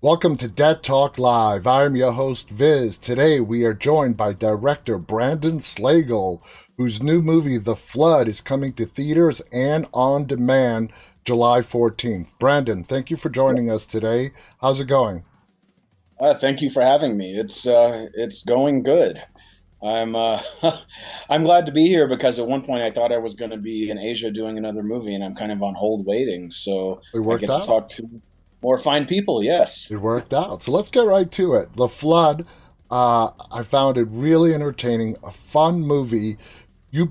Welcome to Dead Talk Live. I'm your host, Viz. Today we are joined by director Brandon Slagle, whose new movie, The Flood, is coming to theaters and on demand July 14th. Brandon, thank you for joining us today. How's it going? Thank you for having me. It's going good. I'm I'm glad to be here because at one point I thought I was going to be in Asia doing another movie, and I'm kind of on hold waiting. So It I worked get to out. talk to more fine people. Yes. It worked out. So let's get right to it. The Flood, I found it really entertaining, a fun movie. It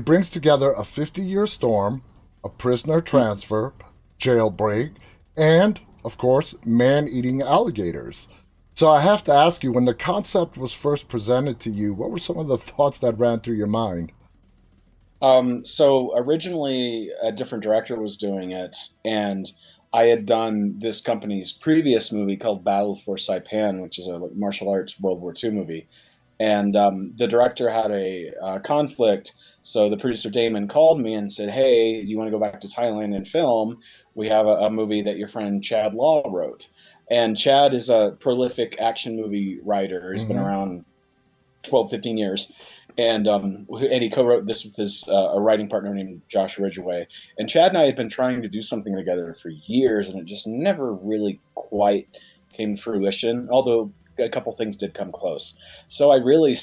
brings together a 50-year storm, a prisoner transfer, jailbreak, and, of course, man-eating alligators. So I have to ask you, when the concept was first presented to you, what were some of the thoughts that ran through your mind? So originally a different director was doing it, and I had done this company's previous movie called Battle for Saipan, which is a martial arts World War II movie. And the director had a conflict. So the producer Damon called me and said, "Hey, do you want to go back to Thailand and film? We have a movie that your friend Chad Law wrote." And Chad is a prolific action movie writer. He's been Mm-hmm. around 12, 15 years. And he co-wrote this with his a writing partner named Josh Ridgway. And Chad and I had been trying to do something together for years, and it just never really quite came to fruition. Although a couple things did come close. So I really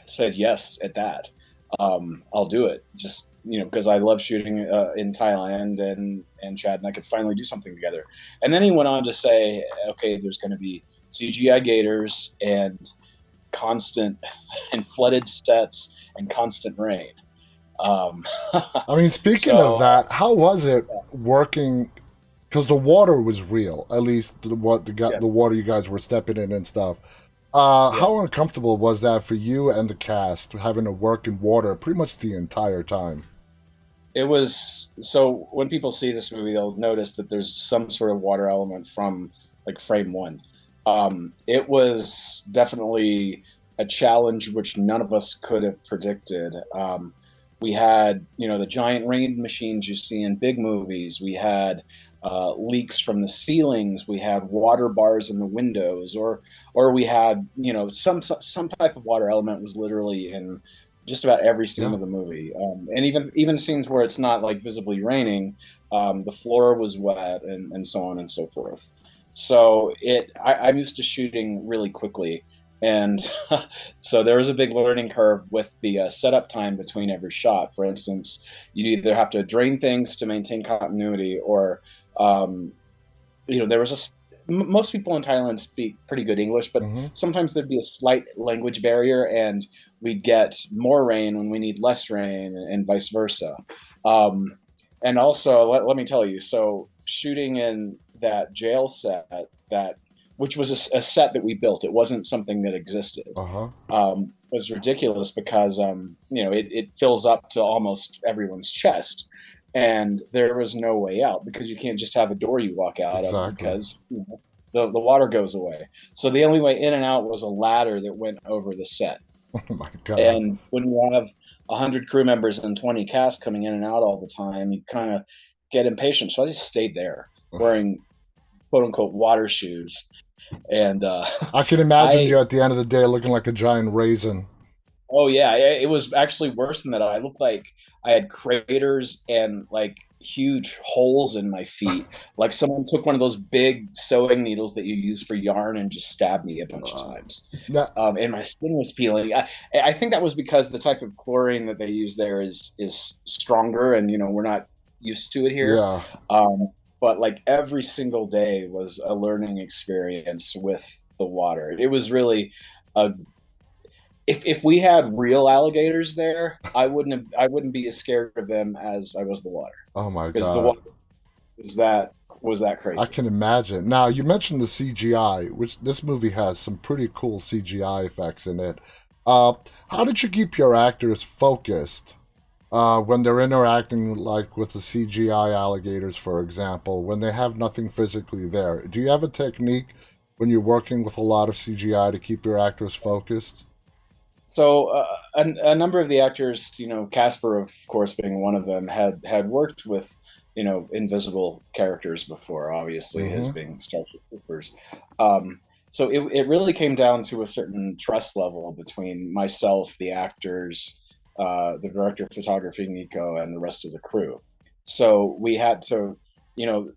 said yes at that. I'll do it. Just because I love shooting in Thailand, and Chad and I could finally do something together. And then he went on to say, okay, there's going to be CGI gators and constant and flooded sets and constant rain. Um, I mean, speaking of so that, how was it working? Because the water was real, at least the yes, water you guys were stepping in and stuff. yeah. How uncomfortable was that for you and the cast having to work in water pretty much the entire time? It was so when people see this movie, they'll notice that there's some sort of water element from like frame one. It was definitely a challenge which none of us could have predicted. We had, the giant rain machines you see in big movies. We had leaks from the ceilings. We had water bars in the windows, or we had, some type of water element was literally in just about every scene Yeah. of the movie, and even scenes where it's not like visibly raining, the floor was wet, and so on and so forth. So I'm used to shooting really quickly, and so there was a big learning curve with the setup time between every shot. For instance, you either have to drain things to maintain continuity, or um, there was most people in Thailand speak pretty good English, but Hmm. sometimes there'd be a slight language barrier, and we'd get more rain when we need less rain, and vice versa. Um, and also, let me tell you, so shooting in that jail set, that which was a set that we built, it wasn't something that existed, Uh huh. was ridiculous because it fills up to almost everyone's chest, and there was no way out because you can't just have a door you walk out of Exactly. because the water goes away. So the only way in and out was a ladder that went over the set. Oh my God. And when you have 100 crew members and 20 cast coming in and out all the time, you kind of get impatient. So I just stayed there wearing quote unquote water shoes. And I can imagine I you at the end of the day looking like a giant raisin. Oh yeah, it was actually worse than that. I looked like I had craters and like huge holes in my feet. Like someone took one of those big sewing needles that you use for yarn and just stabbed me a bunch of Uh, times. now, And my skin was peeling. I think that was because the type of chlorine that they use there is stronger, and we're not used to it here. yeah. Um, but like every single day was a learning experience with the water. It was really a if we had real alligators there, I wouldn't be as scared of them as I was the water, Oh my because the God. water was that I crazy. can imagine. Now, you mentioned the CGI, which this movie has some pretty cool CGI effects in it. Uh, how did you keep your actors focused when they're interacting, like with the CGI alligators, for example, when they have nothing physically there? Do you have a technique when you're working with a lot of CGI to keep your actors focused? So a number of the actors, Casper, of course, being one of them, had worked with invisible characters before, obviously his Mm-hmm. being Starship Troopers. So it really came down to a certain trust level between myself, the actors, the director of photography, Nico, and the rest of the crew. So we had to, you know,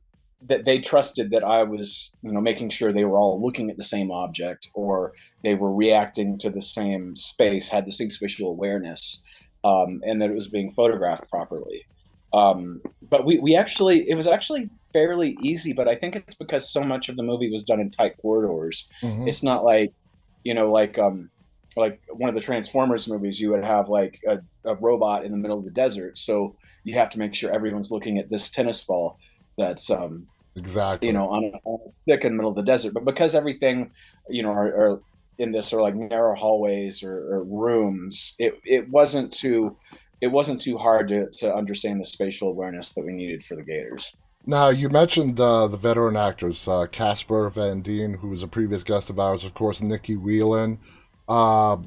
that they trusted that I was, making sure they were all looking at the same object, or they were reacting to the same space, had the same spatial awareness, and that it was being photographed properly. But we actually, it was actually fairly easy, but I think it's because so much of the movie was done in tight corridors. Mm-hmm. It's not like, like one of the Transformers movies, you would have like a robot in the middle of the desert. So you have to make sure everyone's looking at this tennis ball that's, Exactly. on a stick in the middle of the desert. But because everything, are in this are like narrow hallways or rooms, it wasn't too hard to understand the spatial awareness that we needed for the Gators. Now, you mentioned the veteran actors, Casper Van Dien, who was a previous guest of ours, of course, Nikki Whelan.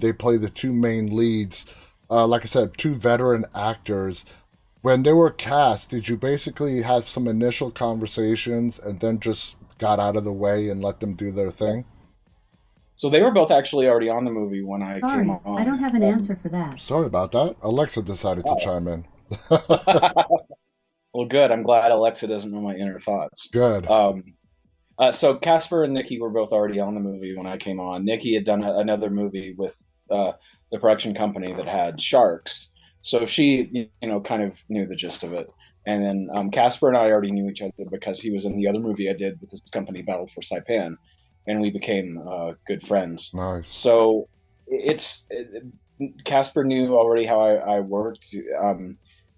They play the two main leads. Like I said, two veteran actors. When they were cast, did you basically have some initial conversations and then just got out of the way and let them do their thing? So they were both actually already on the movie when I came Sorry, I don't on. have an answer for that. Sorry about that. Alexa decided to Oh. chime in. Well, good. I'm glad Alexa doesn't know my inner thoughts. Good. So Casper and Nikki were both already on the movie when I came on. Nikki had done another movie with the production company that had sharks, so she, kind of knew the gist of it. And then Casper and I already knew each other because he was in the other movie I did with this company, Battle for Saipan, and we became good friends. Nice. So it's Casper knew already how I worked.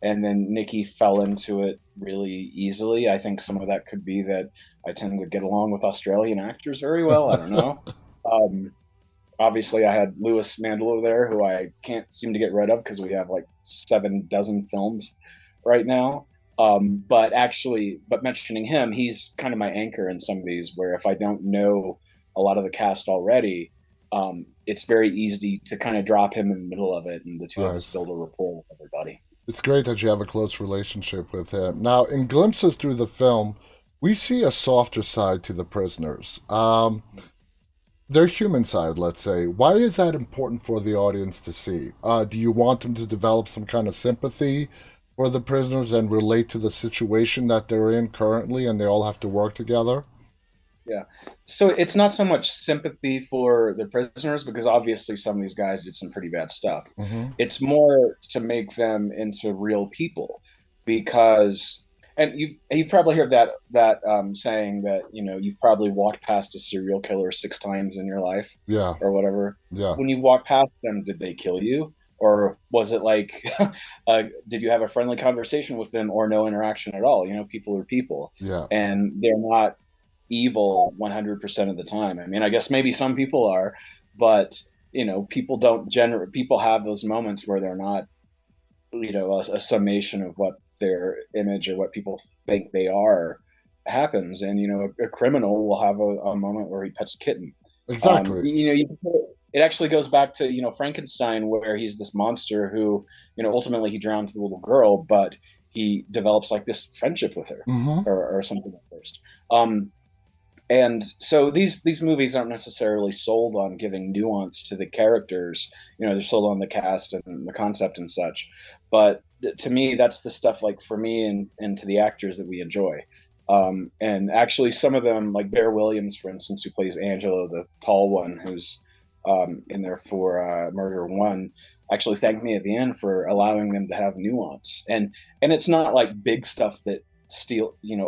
And then Nikki fell into it really easily. I think some of that could be that I tend to get along with Australian actors very well. I don't know. Um, Obviously, I had Louis Mandelo there, who I can't seem to get rid of because we have like 7 dozen films right now. But mentioning him, he's kind of my anchor in some of these. Where if I don't know a lot of the cast already, it's very easy to kind of drop him in the middle of it, and the two of us Nice. build a rapport with everybody. It's great that you have a close relationship with him. Now, in glimpses through the film, we see a softer side to the prisoners. Their human side, let's say. Why is that important for the audience to see? Do you want them to develop some kind of sympathy for the prisoners and relate to the situation that they're in currently and they all have to work together? Yeah. So it's not so much sympathy for the prisoners because obviously some of these guys did some pretty bad stuff. Mm-hmm. It's more to make them into real people because and you've probably heard that saying that you've probably walked past a serial killer 6 times in your life Yeah, or whatever. yeah, When you've walked past them, did they kill you? Or was it like, did you have a friendly conversation with them or no interaction at all? People are people, yeah. and they're not evil 100% of the time. I mean, I guess maybe some people are, but people don't generate. People have those moments where they're not, a summation of what their image or what people think they are happens. And a criminal will have a moment where he pets a kitten. Exactly. It actually goes back to Frankenstein, where he's this monster who ultimately he drowns the little girl, but he develops like this friendship with her, Mm-hmm. or something at first. And so these movies aren't necessarily sold on giving nuance to the characters. They're sold on the cast and the concept and such. But to me, that's the stuff, like, for me and to the actors, that we enjoy. And actually, some of them, like Bear Williams, for instance, who plays Angelo, the tall one, who's in there for Murder One, actually thanked me at the end for allowing them to have nuance. And it's not like big stuff that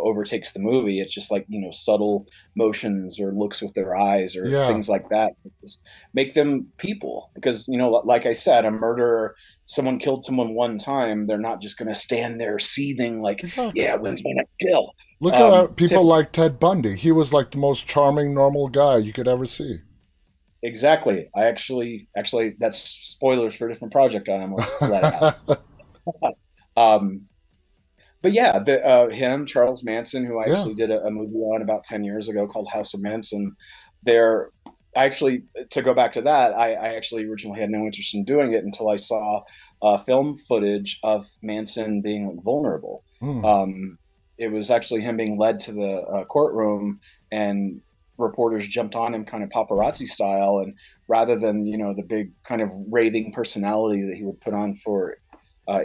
overtakes the movie. It's just like subtle motions or looks with their eyes or Yeah, things like that. Just make them people, because like I said, a murderer, someone killed someone one time, they're not just going to stand there seething like, exactly. yeah, when's my next kill. Look at people Typically, like Ted Bundy. He was like the most charming, normal guy you could ever see. exactly. I actually that's spoilers for a different project I almost let out. um but yeah, him, Charles Manson, who I Yeah. actually did a movie on about 10 years ago called House of Manson. There, actually, to go back to that, I actually originally had no interest in doing it until I saw film footage of Manson being vulnerable. Mm. Um, it was actually him being led to the courtroom, and reporters jumped on him kind of paparazzi style, and rather than the big kind of raving personality that he would put on for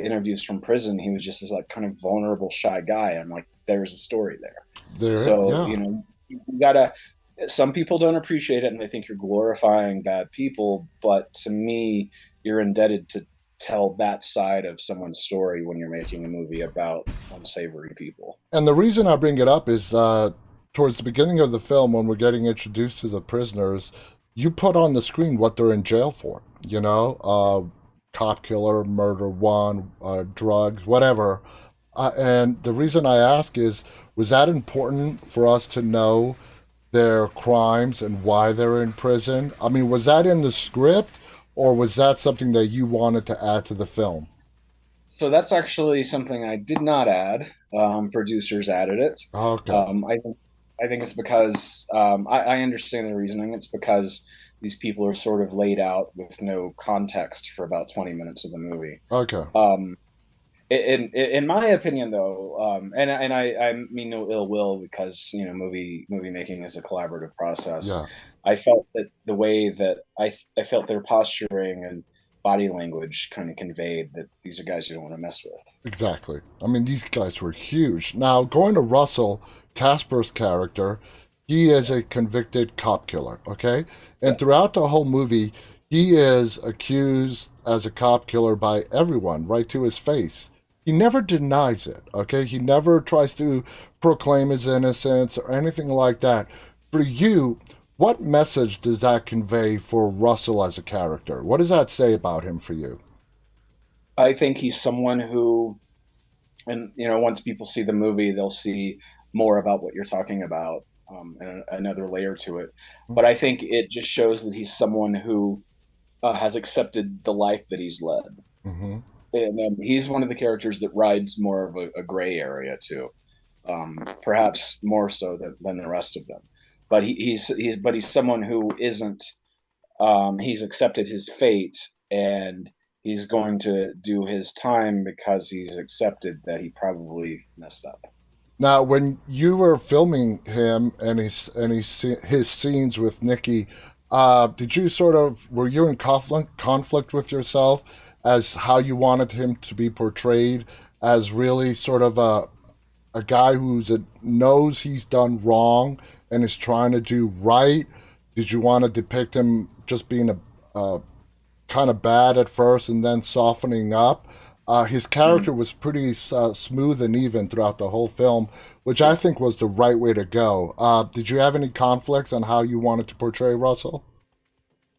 interviews from prison, he was just this like kind of vulnerable, shy guy. I'm like, there's a story there. There, So yeah. you gotta. Some people don't appreciate it, and they think you're glorifying bad people. But to me, you're indebted to tell that side of someone's story when you're making a movie about unsavory people. And the reason I bring it up is towards the beginning of the film, when we're getting introduced to the prisoners, you put on the screen what they're in jail for. Cop killer, murder one, drugs, whatever. And the reason I ask is, was that important for us to know their crimes and why they're in prison? I mean, was that in the script, or was that something that you wanted to add to the film? So that's actually something I did not add. Producers added it. Okay, I think it's because I understand the reasoning. It's because these people are sort of laid out with no context for about 20 minutes of the movie. okay, Um, in my opinion, though, and I mean no ill will, because movie making is a collaborative process. yeah. I felt that the way that I felt their posturing and body language kind of conveyed that these are guys you don't want to mess with. Exactly. I mean, these guys were huge. Now, going to Russell, Casper's character, he is Yeah, a convicted cop killer, okay? yeah, And throughout the whole movie, he is accused as a cop killer by everyone, right to his face. He never denies it, okay? He never tries to proclaim his innocence or anything like that. For you, what message does that convey for Russell as a character? What does that say about him for you? I think he's someone who, and once people see the movie, they'll see more about what you're talking about, and another layer to it. But I think it just shows that he's someone who has accepted the life that he's led. Mm-hmm. And he's one of the characters that rides more of a gray area too, perhaps more so than the rest of them. But he's someone who isn't. He's accepted his fate, and he's going to do his time because he's accepted that he probably messed up. Now, when you were filming him and his scenes with Nikki, did you sort of were you in conflict with yourself as how you wanted him to be portrayed, as really sort of a guy knows he's done wrong and is trying to do right? Did you want to depict him just being a kind of bad at first and then softening up? His Mhm. character was pretty smooth and even throughout the whole film, which I Yeah. think was the right way to go. Did you have any conflicts on how you wanted to portray Russell?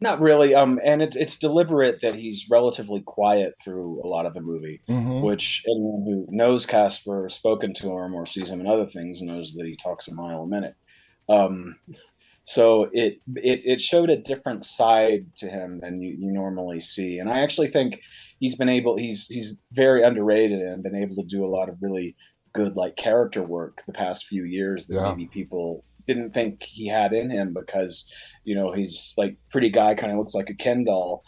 Not really. And it's deliberate that he's relatively quiet through a lot of the movie, Mm-hmm. which anyone who knows Casper, or spoken to him, or sees him in other things knows that he talks a mile a minute. Um, so it showed a different side to him than you normally see, and I actually think he's very underrated and been able to do a lot of really good like character work the past few years that Yeah. maybe people didn't think he had in him, because he's like pretty guy, kind of looks like a Ken doll,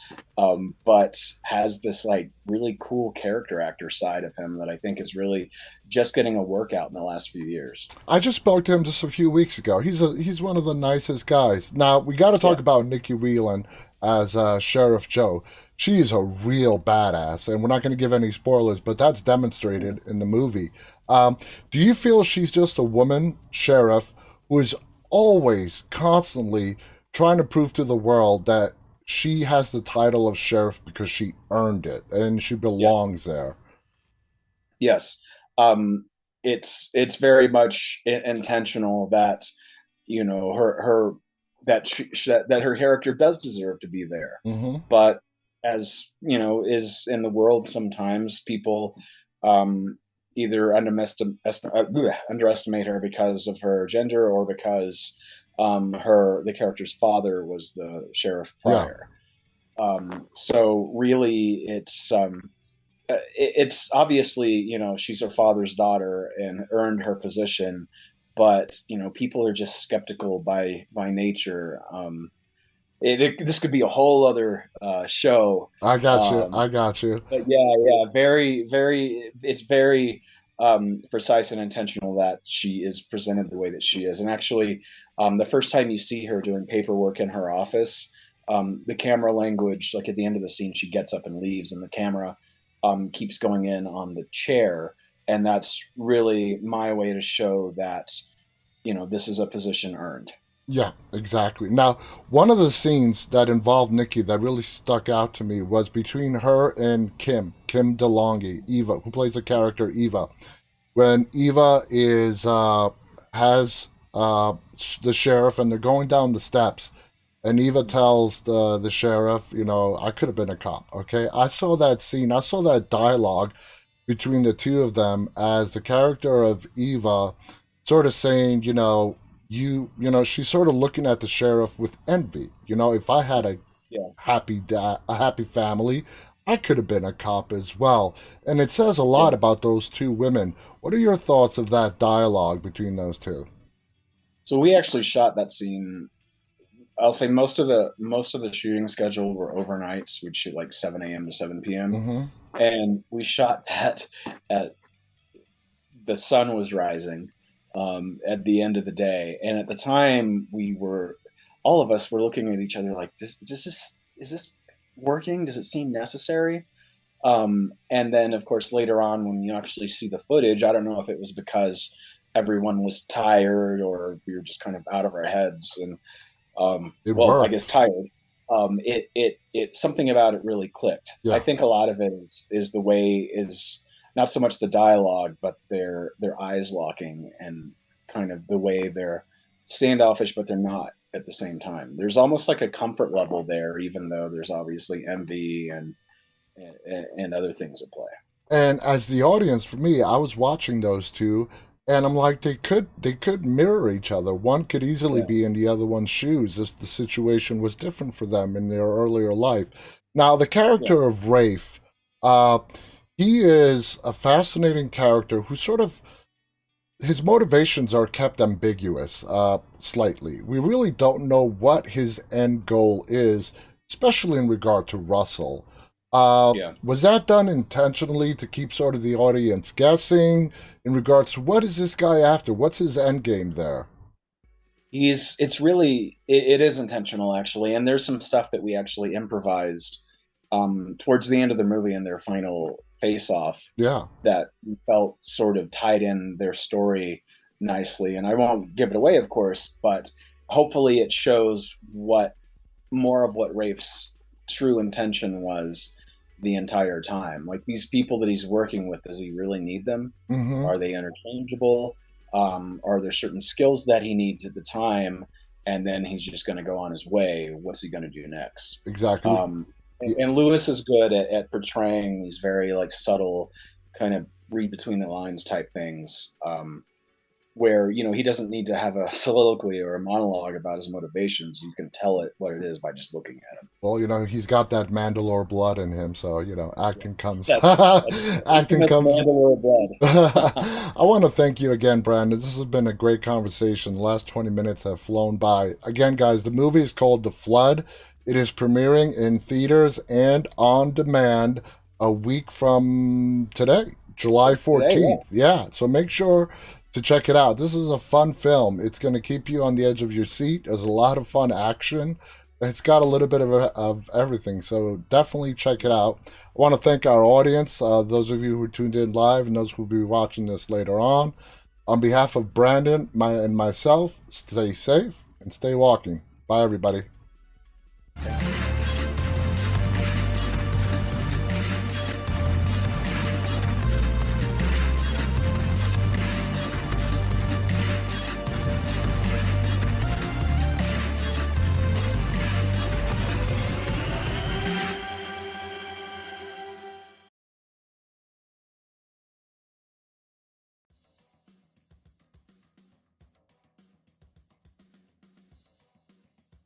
but has this like really cool character actor side of him that I think is really just getting a workout in the last few years. I just spoke to him just a few weeks ago. He's one of the nicest guys. Now we got to talk Yeah. about Nikki Whelan as Sheriff Joe. She's a real badass, and we're not going to give any spoilers, but that's demonstrated in the movie. Um, do you feel she's just a woman sheriff who is always, constantly trying to prove to the world that she has the title of sheriff because she earned it and she Yes. belongs there? Yes. Um, it's very much intentional that her that her character does deserve to be there, Mm-hmm. but as is in the world, sometimes people um, either underestimate her because of her gender, or because the character's father was the sheriff Yeah. prior. So really, it's obviously she's her father's daughter and earned her position, but people are just skeptical by nature. This could be a whole other show. I got you. um, I got you. but yeah, very, very, it's very. precise and intentional that she is presented the way that she is. And actually, the first time you see her doing paperwork in her office, the camera language, like at the end of the scene, she gets up and leaves, and the camera keeps going in on the chair. And that's really my way to show that, this is a position earned. Yeah, exactly. Now, one of the scenes that involved Nikki that really stuck out to me was between her and Kim DeLonghi, Eva, who plays the character Eva. When Eva is has the sheriff and they're going down the steps, and Eva tells the sheriff, I could have been a cop. Okay, I saw that scene. I saw that dialogue between the two of them as the character of Eva sort of saying, she's sort of looking at the sheriff with envy. If I had a Yeah. a happy family, I could have been a cop as well. And it says a lot Yeah. about those two women. What are your thoughts of that dialogue between those two? So we actually shot that scene. I'll say most of the shooting schedule were overnights. We'd shoot like 7 a.m. to 7 p.m. Mm-hmm. And we shot that at the sun was rising at the end of the day. And at the time, all of us were looking at each other like, is this working? Does it seem necessary? And then, of course, later on, when you actually see the footage, I don't know if it was because everyone was tired or we were just kind of out of our heads and It well, I guess worked. tired. It something about it really clicked. I Yeah. think a lot of it is the way is not so much the dialogue, but their eyes locking and kind of the way they're standoffish, but they're not at the same time. There's almost like a comfort level there, even though there's obviously envy and other things at play. And as the audience, for me, I was watching those two, and I'm like, they could mirror each other. One could easily Yeah, be in the other one's shoes if the situation was different for them in their earlier life. Now, the yeah, character of Rafe, uh, he is a fascinating character who sort of his motivations are kept ambiguous, slightly. We really don't know what his end goal is, especially in regard to Russell. yeah. Was that done intentionally to keep sort of the audience guessing in regards to what is this guy after? What's his end game there? It is intentional actually, and there's some stuff that we actually improvised towards the end of the movie in their final face off Yeah, that felt sort of tied in their story nicely. And I won't give it away, of course, but hopefully it shows what more of what Rafe's true intention was the entire time. Like these people that he's working with, does he really need them? mm-hmm, Are they interchangeable? Are there certain skills that he needs at the time? And then he's just going to go on his way. What's he going to do next? exactly. Um, and Lewis is good at portraying these very like subtle, kind of read between the lines type things, where he doesn't need to have a soliloquy or a monologue about his motivations. You can tell it what it is by just looking at him. Well, he's got that Mandalore blood in him, so acting Yes, comes that's acting infamous comes Mandalore blood. I want to thank you again, Brandon. This has been a great conversation. The last 20 minutes have flown by. Again, guys, the movie is called The Flood. It is premiering in theaters and on demand a week from today, July That's today, yeah. 14th. Yeah, so make sure to check it out. This is a fun film. It's going to keep you on the edge of your seat. There's a lot of fun action. It's got a little bit of everything, so definitely check it out. I want to thank our audience, those of you who tuned in live and those who will be watching this later on. On behalf of Brandon and myself, stay safe and stay walking. Bye, everybody.